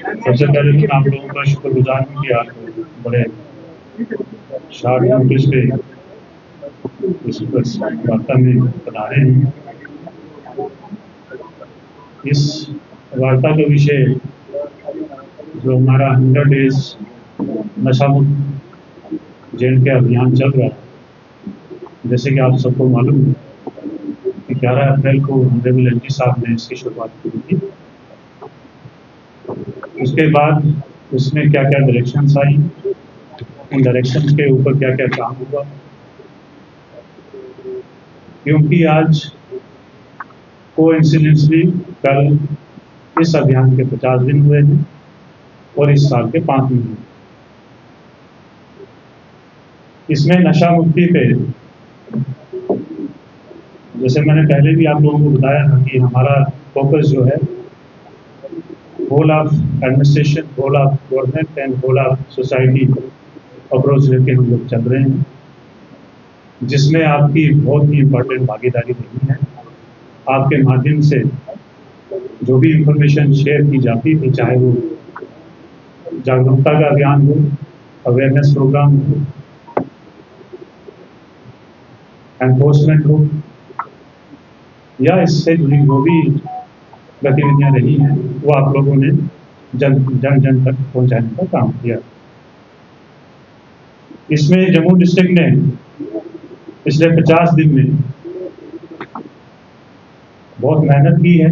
सबसे पहले तो मैं आप लोगों का शुक्रगुजार हूँ कि आप बड़े शॉर्ट नोटिस पे इस वार्ता में बता रहे हैं। इस वार्ता का विषय जो हमारा 100 डेज नशा मुक्त जेल के अभियान चल रहा है, जैसे कि आप सबको मालूम है कि 11 अप्रैल को ऑनरेबल एमपी साहब ने इसकी शुरुआत की थी। उसके बाद उसमें क्या क्या डायरेक्शंस आई, उन डायरेक्शंस के ऊपर क्या क्या काम हुआ, क्योंकि आज कोइंसिडेंटली कल इस अभियान के 50 दिन हुए हैं और इस साल के 5 दिन हुए। इसमें नशा मुक्ति पे, जैसे मैंने पहले भी आप लोगों को बताया था कि हमारा फोकस जो है whole of administration, whole of government and whole of society approach लेके हम लोग चल रहे हैं, जिसमें आपकी बहुत ही इम्पोर्टेंट भागीदारी रही है। आपके माध्यम से जो भी इंफॉर्मेशन शेयर की जाती थी, चाहे वो जागरूकता का अभियान हो, अवेयरनेस प्रोग्राम हो, एनफोर्समेंट हो, या इससे जुड़ी जो भी गतिविधियां रही हैं, वो आप लोगों ने जन जन तक पहुंचाने का काम किया। इसमें जम्मू डिस्ट्रिक्ट ने पिछले 50 दिन में बहुत मेहनत की है।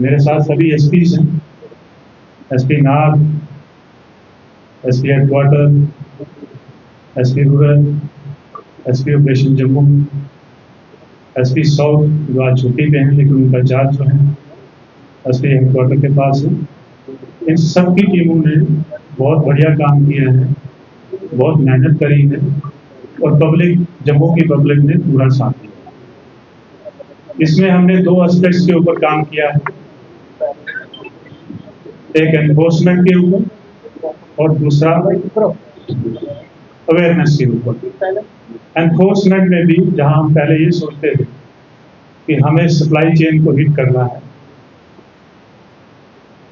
मेरे साथ सभी एसपीज हैं, SP Nag, SP headquarter, SP rural, SP operation Jammu, SP south जो आज छुट्टी पे हैं लेकिन उनका चार्ज जो है एसपी हेडक्वार्टर के पास है। इन सब की टीमों ने बहुत बढ़िया काम किया है, बहुत मेहनत करी है और जम्मू की पब्लिक ने पूरा साथ दिया। इसमें हमने 2 एस्पेक्ट्स के ऊपर काम किया है, एक एनफोर्समेंट के ऊपर और दूसरा अवेयरनेस के ऊपर। एनफोर्समेंट में भी जहां हम पहले ये सोचते थे कि हमें सप्लाई चेन को हिट करना है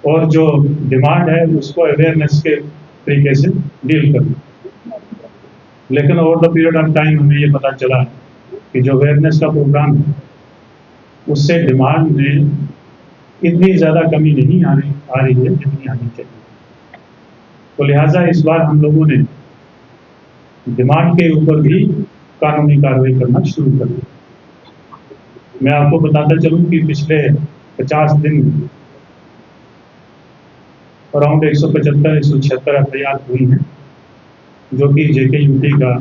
और जो डिमांड है उसको अवेयरनेस के तरीके से डील करना, लेकिन over the period of time हमें ये पता चला कि जो अवेयरनेस का प्रोग्राम है उससे डिमांड में इतनी ज़्यादा कमी नहीं आ रही है जितनी आनी चाहिए। तो लिहाजा इस बार हम लोगों ने डिमांड के ऊपर भी कानूनी कार्रवाई करना शुरू कर दिया। मैं आपको बताता चलूं कि पिछले 50 दिन में अराउंड 175-176 एफआईआर हुई हैं, जो कि जेके यूटी का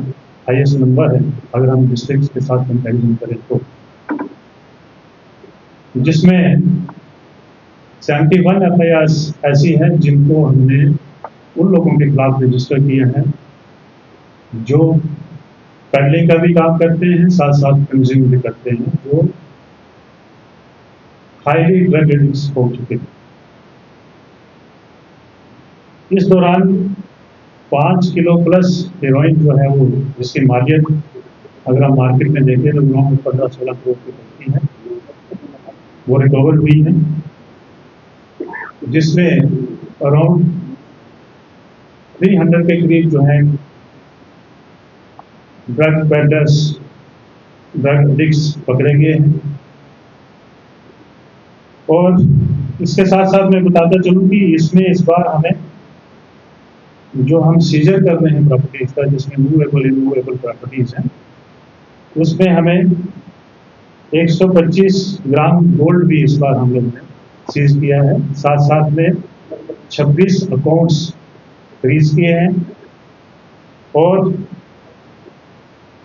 हाईएस्ट नंबर है अगर हम डिस्ट्रिक्ट के साथ कंपैरिजन करें तो, जिसमें 71 एफआईआर ऐसी हैं जिनको हमने उन लोगों के खिलाफ रजिस्टर किए हैं जो पेडलिंग का भी काम करते हैं, साथ साथ कंज्यूम भी करते हैं, जो हाईली ड्रग एडिक्ट हो चुके हैं। इस दौरान 5 किलो प्लस हेरोइन जो है वो, जिसकी मालियत अगर हम मार्केट में देखें तो में 15-16 करोड़ की बनती है, वो रिकवर हुई है, जिसमें अराउंड 300 के करीब जो है ड्रग पेडलर्स, ड्रग एडिक्ट्स पकड़े गए हैं। और इसके साथ साथ मैं बताता चलूं कि इसमें इस बार हमें जो हम सीजर कर रहे हैं प्रॉपर्टीज का, जिसमें मूवेबल इमूवेबल प्रॉपर्टीज हैं, उसमें हमें 125 ग्राम गोल्ड भी इस बार हम लोग ने सीज किया है। साथ साथ में 26 अकाउंट्स फ्रीज किए हैं और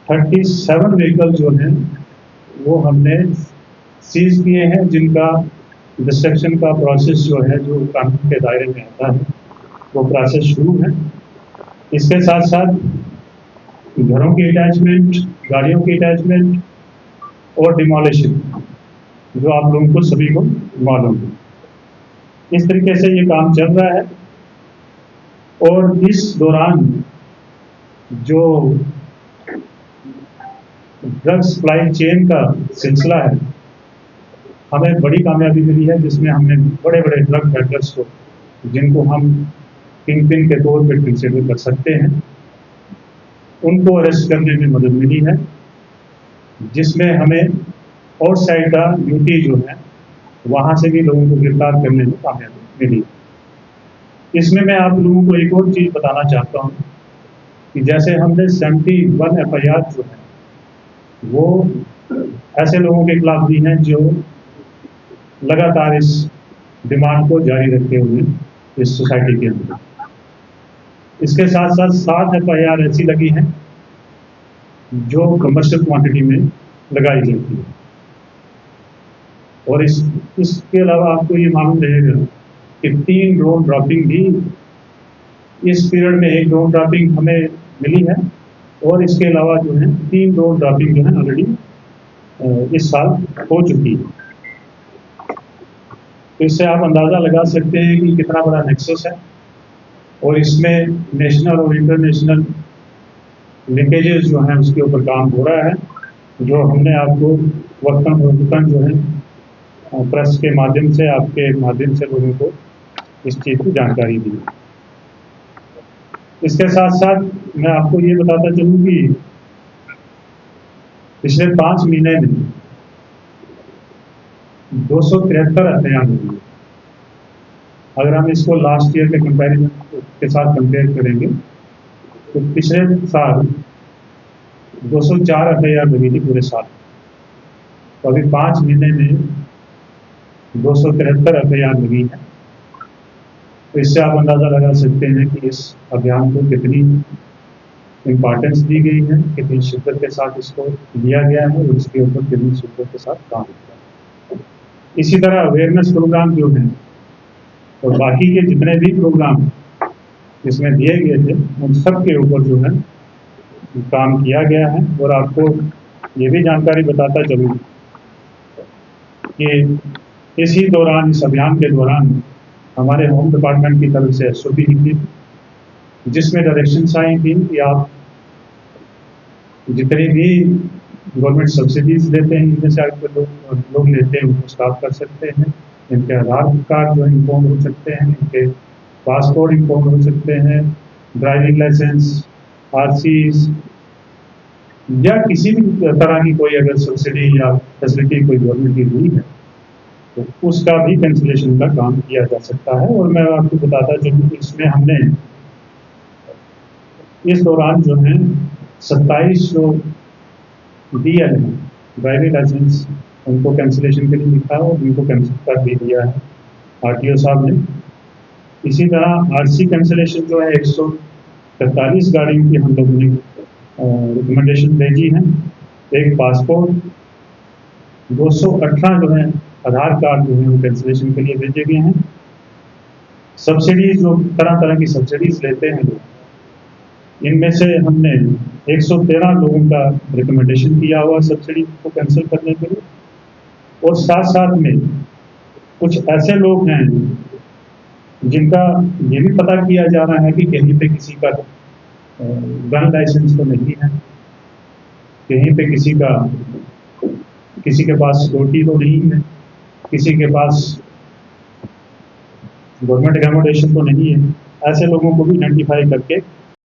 37 व्हीकल जो हैं वो हमने सीज किए हैं, जिनका डिस्ट्रक्शन का प्रोसेस जो है, जो कानून के दायरे में आता है, वो प्रोसेस शुरू है। इसके साथ साथ घरों की अटैचमेंट, गाड़ियों की अटैचमेंट और डिमोलिशन, जो आप लोगों को सभी को मालूम है। इस तरीके से ये काम चल रहा है। और इस दौरान जो ड्रग सप्लाई चेन का सिलसिला है, हमें बड़ी कामयाबी मिली है, जिसमें हमने बड़े बड़े ड्रग पेडलर्स को जिनको हम किंग पिन के तौर पर कंसिडर कर सकते हैं, उनको अरेस्ट करने में मदद मिली है, जिसमें हमें और साइड का यूटी जो है वहां से भी लोगों को गिरफ्तार करने में कामयाबी मिली। इसमें मैं आप लोगों को एक और चीज बताना चाहता हूँ कि जैसे हमने 71 FIR जो है वो ऐसे लोगों के खिलाफ दी हैं जो लगातार इस डिमांड को जारी रखते हुए इस सोसाइटी के अंदर, इसके साथ साथ 7 FIR ऐसी लगी हैं जो कमर्शियल क्वांटिटी में लगाई जाती है। और इसके अलावा आपको ये मालूम रहेगा कि 3 ड्रोन ड्रॉपिंग भी इस पीरियड में, 1 ड्रोन ड्रॉपिंग हमें मिली है और इसके अलावा जो है 3 ड्रोन ड्रॉपिंग जो है ऑलरेडी इस साल हो चुकी है। तो इससे आप अंदाज़ा लगा सकते हैं कि कितना बड़ा नेक्सस है और इसमें नेशनल और इंटरनेशनल लिंकेजेस जो हैं उसके ऊपर काम हो रहा है, जो हमने आपको वक्तन जो है प्रेस के माध्यम से, आपके माध्यम से लोगों को इस चीज़ की जानकारी दी। इसके साथ साथ मैं आपको ये बताता चलूँ कि पिछले 5 महीने में 273 हत्याएं हुई। अगर हम इसको लास्ट ईयर के कंपैरिजन के साथ कंपेयर करेंगे तो पिछले साल 204 FIR लगी थी पूरे साल, तो अभी 5 महीने में 273 FIR लगी है। तो इससे आप अंदाज़ा लगा सकते हैं कि इस अभियान को कितनी इम्पोर्टेंस दी गई है, कितनी शिद्दत के साथ इसको लिया गया है और इसके ऊपर कितनी शिद्दत के साथ काम किया है। इसी तरह अवेयरनेस प्रोग्राम जो है और बाकी के जितने भी प्रोग्राम इसमें दिए गए थे उन सब के ऊपर जो है काम किया गया है। और आपको ये भी जानकारी बताता चलूँ कि इसी दौरान, इस अभियान के दौरान हमारे होम डिपार्टमेंट की तरफ से SOP थी, जिसमें डायरेक्शंस आई थी कि आप जितनी भी गवर्नमेंट सब्सिडीज लेते हैं, इनमें से अगर लोग लेते हैं उनको स्टॉप कर सकते हैं, इनके आधार कार्ड जो है इम्पाउंड हो सकते हैं, इनके पासपोर्ट इम्पाउंड हो सकते हैं, ड्राइविंग लाइसेंस, RCs या किसी भी तरह की कोई अगर सब्सिडी या फैसिलिटी कोई गवर्नमेंट की हुई है तो उसका भी कैंसिलेशन का काम किया जा सकता है। और मैं आपको बताता चलूँ कि इसमें हमने इस दौरान जो है 27 जो DL है ड्राइविंग लाइसेंस, उनको कैंसिलेशन के लिए लिखा है और उनको कैंसिल कर भी दिया है RTO साहब ने। इसी तरह RC कैंसिलेशन जो है 143 गाड़ियों की हम लोगों ने रिकमेंडेशन भेजी है। एक पासपोर्ट, 218 जो है आधार कार्ड जो है वो कैंसिलेशन के लिए भेजे गए हैं। सब्सिडीज, जो तरह तरह की सब्सिडीज लेते हैं लोग, इनमें से हमने 113 लोगों का रिकमेंडेशन किया हुआ सब्सिडी को कैंसिल करने के लिए। और साथ साथ में कुछ ऐसे लोग हैं जिनका ये भी पता किया जा रहा है कि कहीं पे किसी का गन लाइसेंस तो नहीं है, कहीं पे किसी के पास सिक्योरिटी तो नहीं है, किसी के पास गवर्नमेंट एकोमोडेशन तो नहीं है। ऐसे लोगों को भी आइडेंटिफाई करके